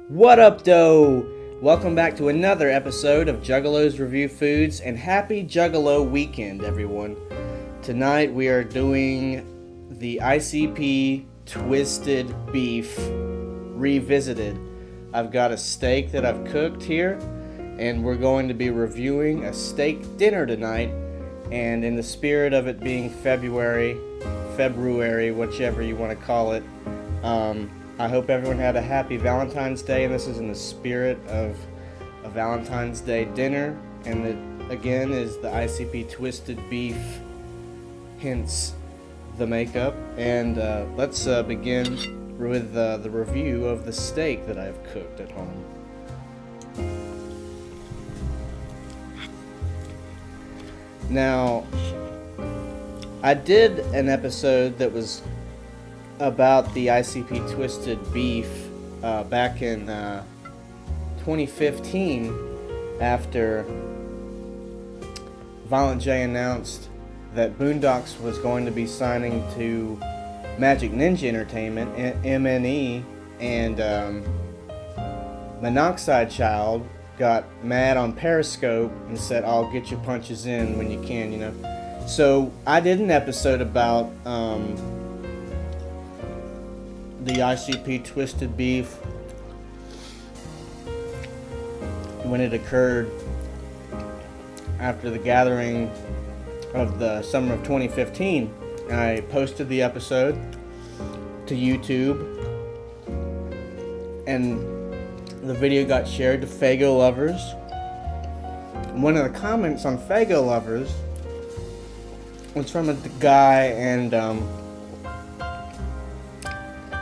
What up, doe? Welcome back to another episode of Juggalos Review Foods, and happy Juggalo weekend, everyone. Tonight we are doing the ICP Twiztid beef revisited. I've got a steak that I've cooked here, and we're going to be reviewing a steak dinner tonight. And in the spirit of it being February, whichever you want to call it, I hope everyone had a happy Valentine's Day, and this is in the spirit of a Valentine's Day dinner, and it again is the ICP Twiztid beef, hence the makeup. And let's begin with the review of the steak that I've cooked at home. Now, I did an episode that was about the ICP Twiztid beef back in 2015 after Violent J announced that Boondocks was going to be signing to Magic Ninja Entertainment, MNE, and Monoxide Child got mad on Periscope and said, "I'll get your punches in when you can," you know. So I did an episode about the ICP Twiztid beef when it occurred after the gathering of the summer of 2015. I posted the episode to YouTube, and the video got shared to Fago lovers. One of the comments on Fago lovers was from a guy, and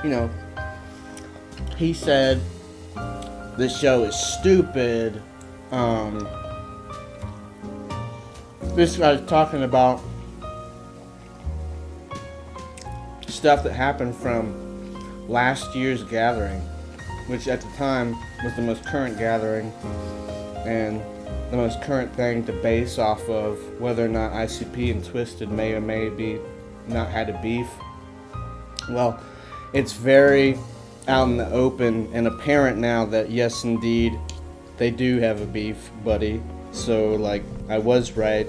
you know, he said this show is stupid. This guy's talking about stuff that happened from last year's gathering, which at the time was the most current gathering and the most current thing to base off of whether or not ICP and Twiztid may or may be not had a beef. Well, it's very out in the open and apparent now that yes, indeed, they do have a beef, buddy. So, like, I was right.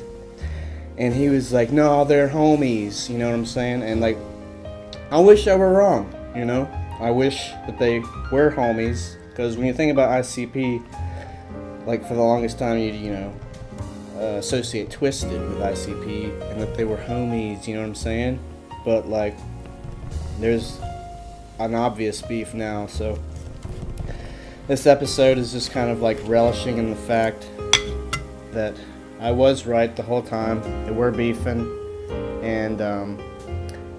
And he was like, "No, they're homies," you know what I'm saying? And, like, I wish I were wrong, you know? I wish that they were homies, because when you think about ICP, like, for the longest time, you know, associate Twiztid with ICP, and that they were homies, you know what I'm saying? But, like, there's an obvious beef now, so this episode is just kind of like relishing in the fact that I was right the whole time. They were beefing, and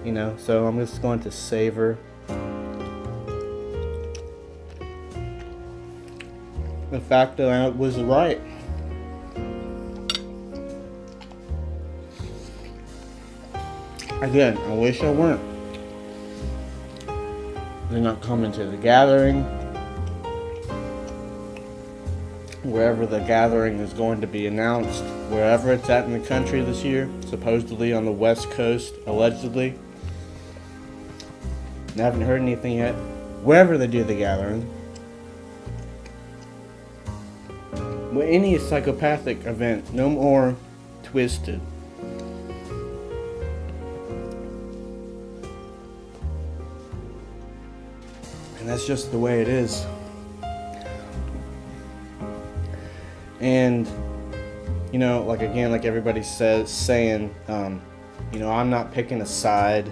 you know, so I'm just going to savor the fact that I was right. Again, I wish I weren't. They're not coming to the gathering, wherever the gathering is going to be announced, wherever it's at in the country this year, supposedly on the West Coast, allegedly. I haven't heard anything yet. Wherever they do the gathering, any psychopathic event, no more Twiztid. And that's just the way it is. And, you know, like, again, like everybody saying, you know, I'm not picking a side,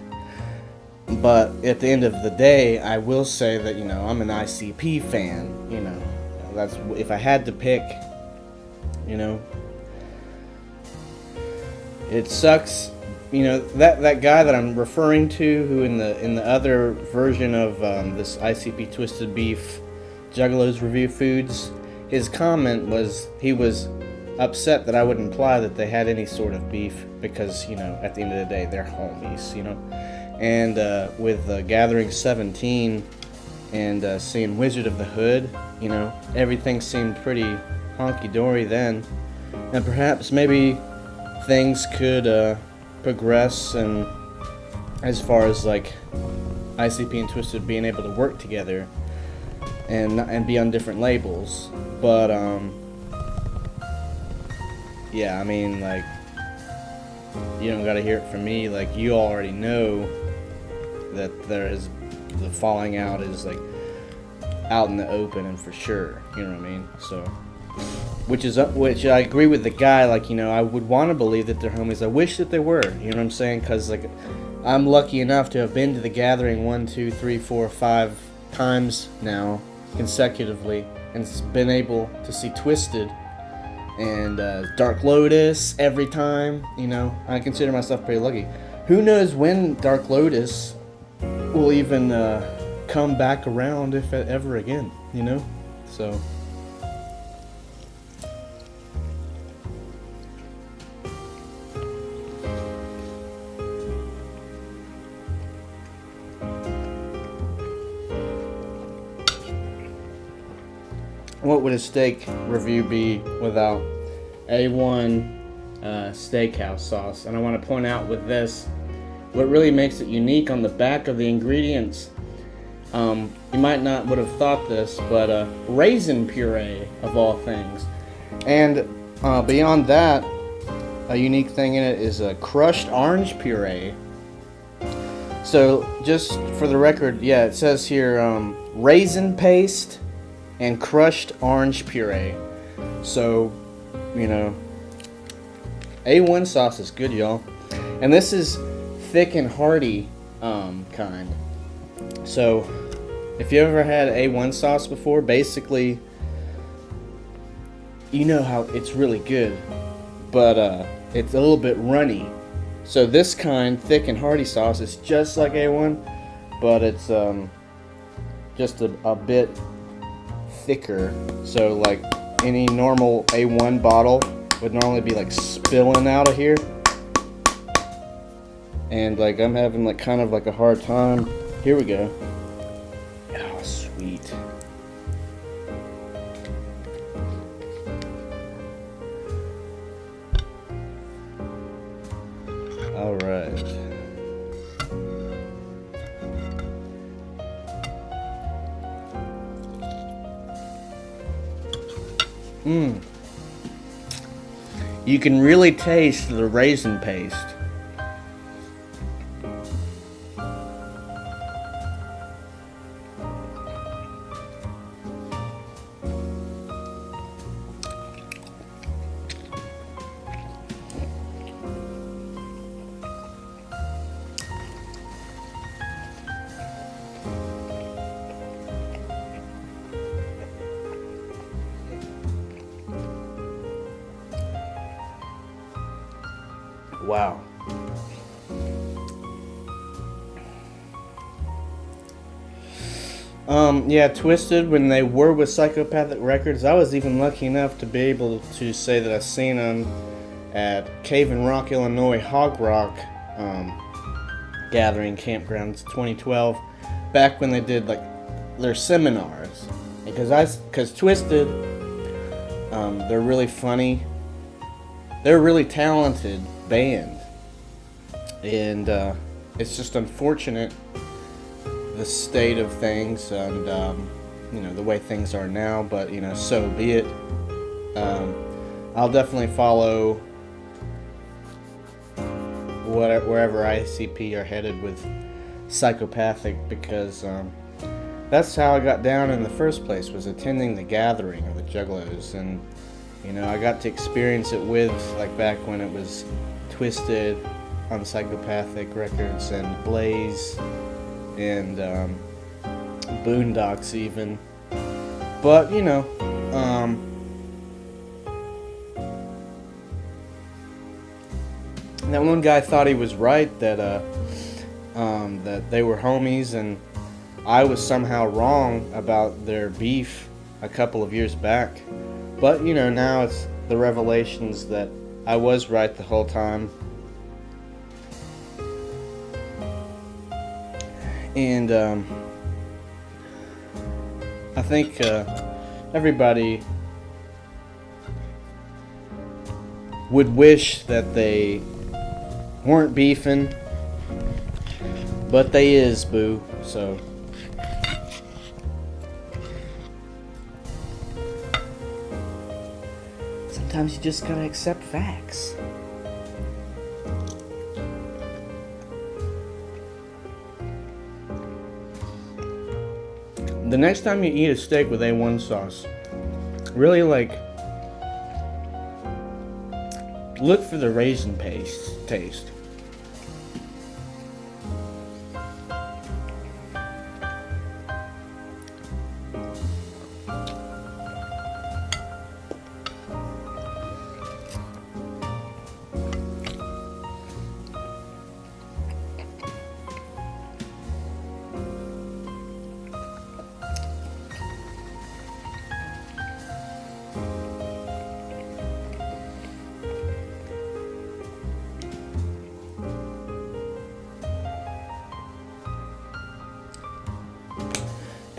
but at the end of the day, I will say that, you know, I'm an ICP fan, you know, that's, if I had to pick, you know, it sucks. You know, that guy that I'm referring to, who in the other version of this ICP Twiztid beef Juggalos Review Foods, his comment was he was upset that I would imply that they had any sort of beef because, you know, at the end of the day, they're homies, you know. And with Gathering 17 and seeing Wizard of the Hood, you know, everything seemed pretty honky-dory then, and perhaps maybe things could progress, and as far as like ICP and Twiztid being able to work together and be on different labels. But yeah, I mean, like, you don't gotta hear it from me. Like, you already know that the falling out is like out in the open and for sure. You know what I mean? So, which I agree with the guy. Like, you know, I would want to believe that they're homies. I wish that they were. You know what I'm saying? Because like, I'm lucky enough to have been to the gathering 1, 2, 3, 4, 5 times now consecutively, and been able to see Twiztid and Dark Lotus every time. You know, I consider myself pretty lucky. Who knows when Dark Lotus will even come back around, if ever again, you know? So what would a steak review be without A1 steakhouse sauce? And I want to point out with this, what really makes it unique on the back of the ingredients, you might not would have thought this, but raisin puree of all things. And beyond that, a unique thing in it is a crushed orange puree. So just for the record, yeah, it says here raisin paste and crushed orange puree. So, you know, A1 sauce is good, y'all. And this is thick and hearty kind. So if you ever had A1 sauce before, basically you know how it's really good, but it's a little bit runny. So this kind, thick and hearty sauce, is just like A1, but it's just a bit thicker. So like any normal A1 bottle would normally be like spilling out of here, and like I'm having like kind of like a hard time. Here we go. Oh, sweet. All right. You can really taste the raisin paste. Wow. Yeah, Twiztid, when they were with Psychopathic Records, I was even lucky enough to be able to say that I've seen them at Cave in Rock, Illinois, Hog Rock Gathering Campgrounds 2012, back when they did like their seminars. Because Twiztid, they're really funny. They're a really talented band, and it's just unfortunate the state of things and you know, the way things are now, but you know, so be it. I'll definitely follow wherever ICP are headed with Psychopathic, because that's how I got down in the first place, was attending the gathering of the Juggalos. And you know, I got to experience it with, like, back when it was Twiztid on Psychopathic Records, and Blaze, and Boondocks even. But, you know, that one guy thought he was right, that that they were homies, and I was somehow wrong about their beef a couple of years back. But, you know, now it's the revelations that I was right the whole time. And I think everybody would wish that they weren't beefing, but they is, boo. So Sometimes you just gotta accept facts. The next time you eat a steak with A1 sauce, really look for the raisin paste taste.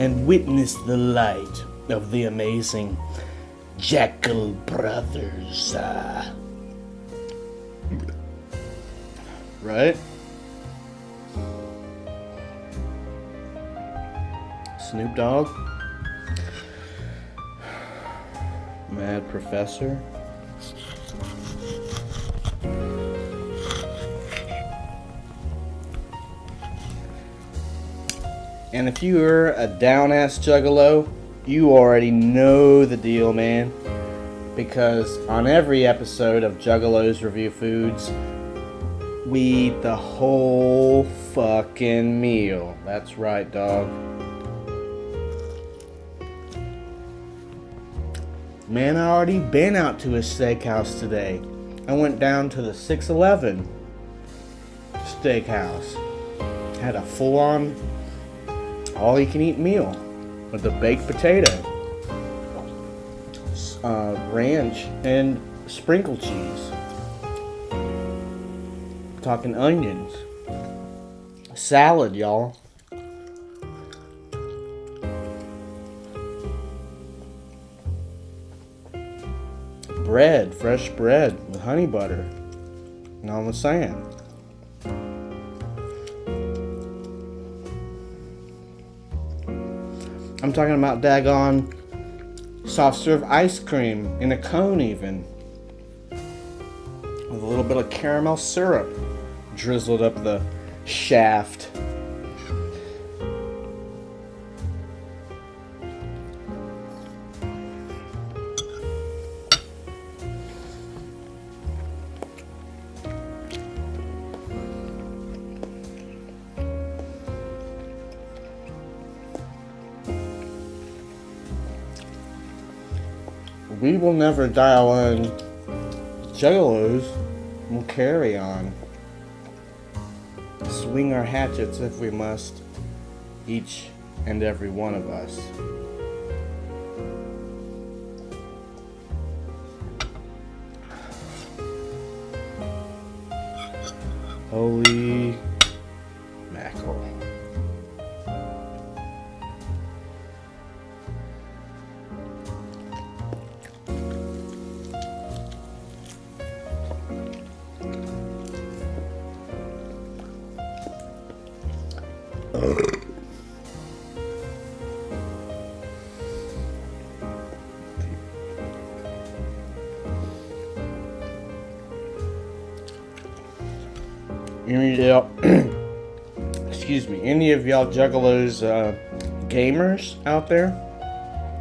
And witness the light of the amazing Jackal Brothers. Right? Snoop Dogg. Mad Professor. And if you're a down-ass Juggalo, you already know the deal, man. Because on every episode of Juggalos Review Foods, we eat the whole fucking meal. That's right, dog. Man, I already been out to a steakhouse today. I went down to the 611 steakhouse. Had a full-on all-you-can-eat meal with a baked potato, ranch, and sprinkle cheese. Talking onions. Salad, y'all. Bread, fresh bread with honey butter. You know what I'm saying? I'm talking about daggone soft serve ice cream in a cone even. With a little bit of caramel syrup drizzled up the shaft. We will never dial in. Juggalos will carry on. Swing our hatchets if we must. Each and every one of us. Holy mackerel. Excuse me, any of y'all Juggalos gamers out there?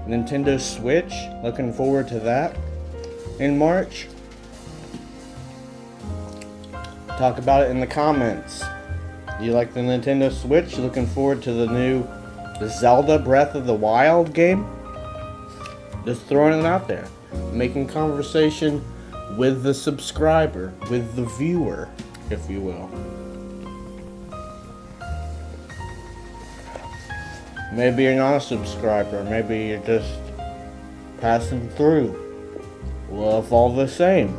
Nintendo Switch, looking forward to that in March. Talk about it in the comments. Do you like the Nintendo Switch? Looking forward to the Zelda Breath of the Wild game? Just throwing it out there. Making conversation with the subscriber, with the viewer, if you will. Maybe you're not a subscriber. Maybe you're just passing through. Love all the same.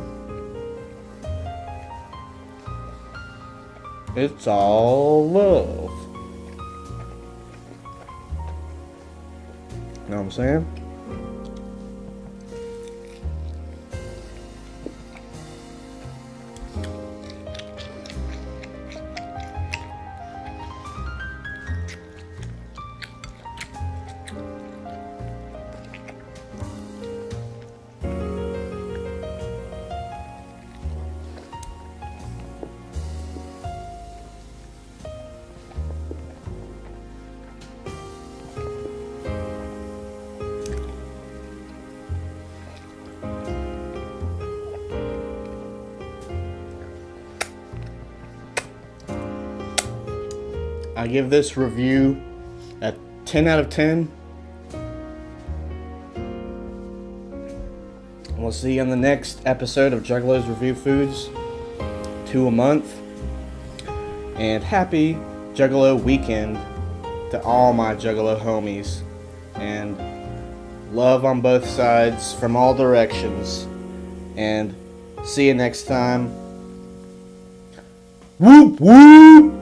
It's all love. Know what I'm saying? I give this review a 10 out of 10. We'll see you on the next episode of Juggalos Review Foods. 2 a month. And happy Juggalo weekend to all my Juggalo homies. And love on both sides from all directions. And see you next time. Whoop whoop!